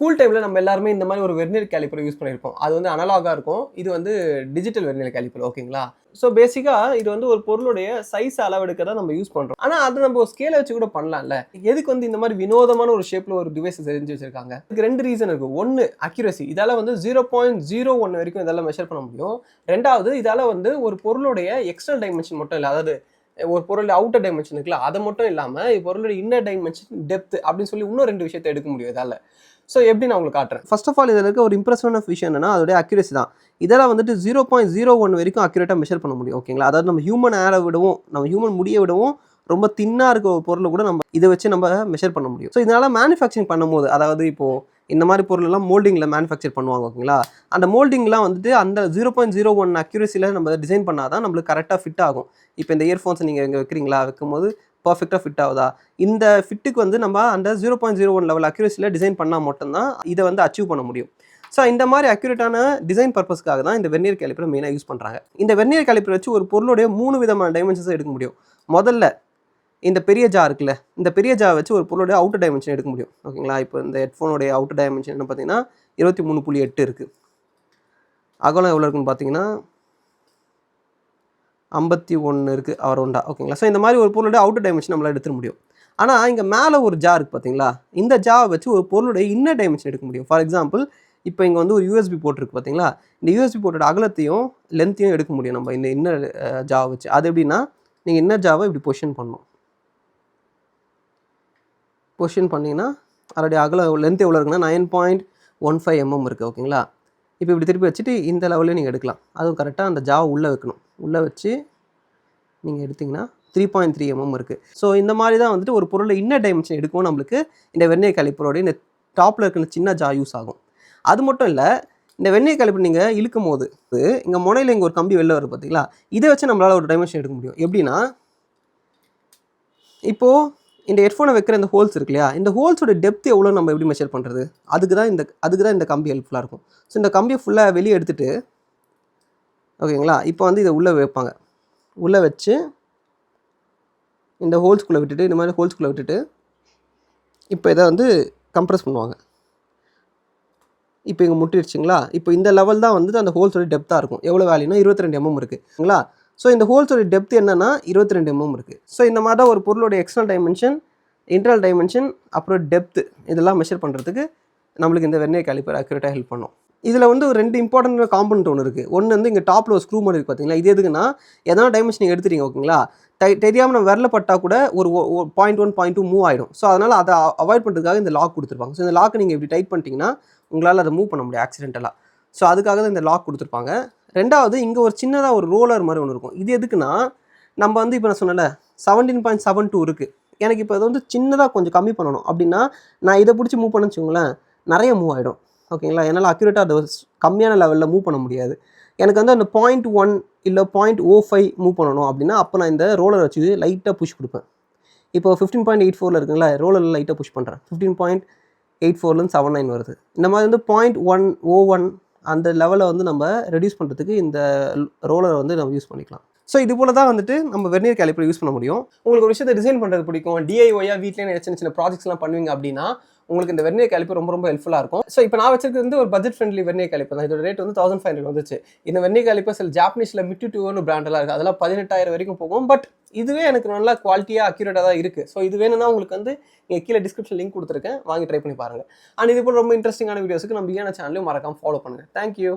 School டைமில் நம்ம எல்லாருமே இந்த மாதிரி ஒரு வெர்னியர் கேலிப்பர் யூஸ் பண்ணியிருப்போம். அது வந்து அனலாகாக இருக்கும். இது வந்து டிஜிட்டல் வெர்னியர் கேலிப்பர், ஓகேங்களா? ஸோ பேசிக்காக இது வந்து ஒரு பொருளுடைய சைஸ் அளவெடுக்க தான் நம்ம யூஸ் பண்ணுறோம். ஆனால் அது நம்ம ஒரு ஸ்கேலை வச்சு கூட பண்ணலாம்ல. எதுக்கு வந்து இந்த மாதிரி வினோதமான ஒரு ஷேப்பில் ஒரு டிவைஸ் செஞ்சு வச்சிருக்காங்க? இதுக்கு 2 ரீசன் இருக்குது. ஒன்று அக்யூரசி. இதால் வந்து 0.01 வரைக்கும் இதெல்லாம் மெஷர் பண்ண முடியும். ரெண்டாவது, இதால் வந்து ஒரு பொருளுடைய எக்ஸ்டர்னல் டைமென்ஷன் மட்டும் இல்லை, அதாவது ஒரு பொருள் அவுட்டர் டைமென்ஷன் இருக்குல்ல, அதை மட்டும் இல்லாமல் பொருளுடைய இன்னர் டைமென்ஷன், டெப்த் அப்படின்னு சொல்லி இன்னும் 2 விஷயத்தை எடுக்க முடியும் இதால். ஸோ எப்படி நான் உங்களுக்கு காட்டுறேன். ஃபர்ஸ்ட் ஆஃப் ஆல் இதில் இருக்க ஒரு இம்ப்ரெசிவான விஷயம் என்னன்னா அதோட அக்யூரசி தான். இதெல்லாம் வந்துட்டு 0.01 வரைக்கும் அக்யூரேட்டாக மெஷர் பண்ண முடியும், ஓகேங்களா? அதாவது நம்ம ஹியூமன் ஏரை விடவும், நம்ம ஹியூமன் முடிய விடவும் ரொம்ப தின்னாக இருக்க ஒரு பொருளை கூட நம்ம இதை வச்சு நம்ம மெஷர் பண்ண முடியும். ஸோ இதனால் மேனுஃபேக்சரிங் பண்ணும்போது, அதாவது இப்போது இந்த மாதிரி பொருளெல்லாம் மோல்டிங்கில் மேனுஃபேக்சர் பண்ணுவாங்க, ஓகேங்களா? அந்த மோல்டிங்லாம் வந்துட்டு அந்த 0.01 அக்யூரசியில் நம்ம டிசைன் பண்ணால் தான் நம்மளுக்கு கரெக்டாக ஃபிட் ஆகும். இப்போ இந்த இயர்ஃபோன்ஸை நீங்கள் இங்கே வைக்கிறீங்களா, வைக்கும்போது பர்ஃபெக்டாக ஃபிட் ஆகுதா? இந்த ஃபிட்டுக்கு வந்து நம்ம அந்த 0.01 லெவல் அக்யூரசியில் டிசைன் பண்ணால் மட்டும்தான் இதை வந்து அச்சீவ் பண்ண முடியும். ஸோ இந்த மாதிரி அக்யூரேட்டான டிசைன் பர்பஸ்க்காக தான் இந்த வெர்னியர் கேலிப்பரை மெயினாக யூஸ் பண்ணுறாங்க. இந்த வெர்னியர் கேலிப்பர் வச்சு ஒரு பொருளுடைய 3 விதமான டைமென்ஷன்ஸை எடுக்க முடியும். முதல்ல இந்த பெரிய ஜா இருக்குல்ல, இந்த பெரிய ஜா வச்சு ஒரு பொருளுடைய அவுட்டர் டைமென்ஷன் எடுக்க முடியும், ஓகேங்களா? இப்போ இந்த ஹெட்ஃபோனுடைய அவுட்டர் டைமென்ஷன் என்ன பார்த்தீங்கன்னா 23.8 இருக்குது. அகலம் எவ்வளோ இருக்குன்னு பார்த்தீங்கன்னா 51 இருக்குது அரௌண்டா, ஓகேங்களா? ஸோ இந்த மாதிரி ஒரு பொருளுடைய அவுட்டர் டைமென்ஷன் நம்மளால் எடுத்துட முடியும். ஆனால் இங்கே மேலே ஒரு ஜா இருக்குது பார்த்தீங்களா, இந்த ஜாவை வச்சு ஒரு பொருளுடைய இன்னர் டைமென்ஷன் எடுக்க முடியும். ஃபார் எக்ஸாம்பிள், இப்போ இங்கே வந்து ஒரு யூஎஸ்பி போர்ட் இருக்குது பார்த்தீங்களா, இந்த யூஎஸ்பி போர்ட்டோட அகலத்தையும் லென்த்தையும் எடுக்க முடியும் நம்ம இந்த இன்னர் ஜாவை வச்சு. அது எப்படின்னா, நீங்கள் இன்னர் ஜாவை இப்படி பொசிஷன் பண்ணணும். பொசிஷன் பண்ணிங்கன்னா அதோடைய அகலம் லென்த் எவ்வளோ இருக்குன்னா 9.15 mm இருக்குது, ஓகேங்களா? இப்போ இப்படி திருப்பி வச்சுட்டு இந்த லெவலில் நீங்கள் எடுக்கலாம். அதுவும் கரெக்டாக அந்த ஜாவை உள்ளே வைக்கணும். உள்ளே வச்சு நீங்கள் எடுத்திங்கன்னா 3.3 mm இருக்குது. ஸோ இந்த மாதிரி தான் வந்துட்டு ஒரு பொருளை இன்னர் டைமென்ஷன் எடுக்கவும் நம்மளுக்கு இந்த வெர்னியர் கேலிப்பரோடைய இந்த டாப்பில் இருக்கிற சின்ன ஜா யூஸ் ஆகும். அது மட்டும் இல்லை, இந்த வெர்னியர் கேலிப்பர் நீங்கள் இழுக்கும் போது இங்கே முனையில் இங்கே ஒரு கம்பி வெளில வருது பார்த்தீங்களா, இதை வச்சு நம்மளால் ஒரு டைமென்ஷன் எடுக்க முடியும். எப்படின்னா, இப்போது இந்த ஹெட்ஃபோனை வைக்கிற இந்த ஹோல்ஸ் இருக்கு இல்லையா, இந்த ஹோல்ஸோட டெப்த் எவ்வளோ நம்ம எப்படி மெஷர் பண்ணுறது? அதுக்கு தான் இந்த கம்பி ஹெல்ப்ஃபுல்லாக இருக்கும். ஸோ இந்த கம்பியை ஃபுல்லாக வெளியே எடுத்துகிட்டு, ஓகேங்களா, இப்போ வந்து இதை உள்ளே வைப்பாங்க. உள்ளே வச்சு இந்த ஹோல்ஸ்குள்ளே விட்டுட்டு, இந்த மாதிரி ஹோல்ஸ்குள்ளே விட்டுட்டு இப்போ இதை வந்து கம்ப்ரெஸ் பண்ணுவாங்க. இப்போ இங்கே முட்டிடுச்சிங்களா, இப்போ இந்த லெவல் தான் வந்து அந்த ஹோல்ஸோட டெப்த்தாக இருக்கும். எவ்வளோ வேல்யூனா 22 mm இருக்குங்களா? ஸோ இந்த ஹோல்ஸோட டெப்த் என்னன்னா 22 mm இருக்குது. ஸோ இந்த மாதிரி தான் ஒரு பொருளோட எக்ஸ்டர்னல் டைமென்ஷன், இன்டர்னல் டைமென்ஷன், அப்புறம் டெப்த் இதெல்லாம் மெஷர் பண்ணுறதுக்கு நம்மளுக்கு இந்த வெர்னியர் கேலிப்பர் அக்யூரேட்டாக ஹெல்ப் பண்ணும். இதில் வந்து 2 இம்பார்ட்டன்ட் காம்பனண்ட் ஒன்று இருக்குது. ஒன்று வந்து இங்கே டாப்பில் ஒரு ஸ்க்ரூ மாதிரி இருக்குது பார்த்தீங்களா, இது எதுக்குன்னா எதனா டைமென்ஷன் நீங்கள் எடுத்துட்டீங்க, ஓகேங்களா, தெரியாமல் நம்ம விரல பட்டால் கூட ஒரு 0.1 0.2 மூவ் ஆகிடும். ஸோ அதனால் அதை அவாய்ட் பண்ணுறதுக்காக இந்த லாக் கொடுத்துருப்பாங்க. ஸோ இந்த லாக்கை நீங்கள் இப்படி டைட் பண்ணிட்டீங்கன்னா உங்களால் அதை மூவ் பண்ண முடியும் ஆக்சிடென்டலாக. ஸோ அதுக்காக தான் இந்த லாக் கொடுத்துருப்பாங்க. ரெண்டாவது, இங்கே ஒரு சின்னதாக ஒரு ரோலர் மாதிரி ஒன்று இருக்கும். இது எதுக்குன்னா, நம்ம வந்து இப்போ நான் சொன்னல 17.72 இருக்குது, எனக்கு இப்போ அதை வந்து சின்னதாக கொஞ்சம் கம்மி பண்ணணும் அப்படின்னா நான் இதை பிடிச்சி மூவ் பண்ண வச்சுக்கோங்களேன், நிறைய மூவ் ஆகிடும், ஓகேங்களா? என்னால் அக்யூரேட்டாக அதை கம்மியான லெவலில் மூவ் பண்ண முடியாது. எனக்கு வந்து அந்த 0.1 இல்லை 0.05 மூவ் பண்ணணும் அப்படின்னா அப்போ நான் இந்த ரோலர் வச்சு லைட்டாக புஷ் கொடுப்பேன். இப்போ 15.84 இருக்குங்களா, ரோலரில் லைட்டாக புஷ் பண்ணுறேன். 15.84லேருந்து 79 வருது. இந்த மாதிரி வந்து 0.101 அந்த லெவலை வந்து நம்ம ரெடியூஸ் பண்ணுறதுக்கு இந்த ரோலரை வந்து நம்ம யூஸ் பண்ணிக்கலாம். ஸோ இது போல தான் வந்துட்டு நம்ம வெர்னியர் கேலிப்பர் யூஸ் பண்ண முடியும். உங்களுக்கு ஒரு விஷயத்தை டிசைன் பண்ணுறது பிடிக்கும், டிஐஒயாக வீட்டிலே சின்ன சின்ன ப்ராஜெக்ட்ஸ்லாம் பண்ணுவீங்க அப்படின்னா உங்களுக்கு இந்த வெர்னியர் கேலிப்பர் ரொம்ப ரொம்ப ஹெல்ப்ஃபுல்லாக இருக்கும். ஸோ இப்போ நான் வச்சிருக்கிறது வந்து ஒரு பட்ஜெட் ஃப்ரெண்ட்லி வெர்னியர் கேலிப்பர் தான். இதோட ரேட் வந்து 1500 வந்துச்சு. இந்த வெர்னியர் கேலிப்பர் சில ஜாப்பனீஸில் மிட்டு பிராண்டெல்லாம் இருக்குது, அதெல்லாம் 18,000 வரைக்கும் போகும். பட் இதுவே எனக்கு நல்லா குவாலிட்டியாக அக்யூரேட்டாக தான் இருக்குது. ஸோ இது வேணும்னா உங்களுக்கு வந்து நீங்கள் கீழே டிஸ்கிரிப்ஷன் லிங்க் கொடுத்துருக்கேன், வாங்கி ட்ரை பண்ணி பாருங்கள். அண்ட் இது போல் ரொம்ப இன்ட்ரெஸ்டிங்கான வீடியோஸுக்கு நம்ம சேனலையும் மறக்காமல் ஃபாலோ பண்ணுங்கள். தேங்க்யூ.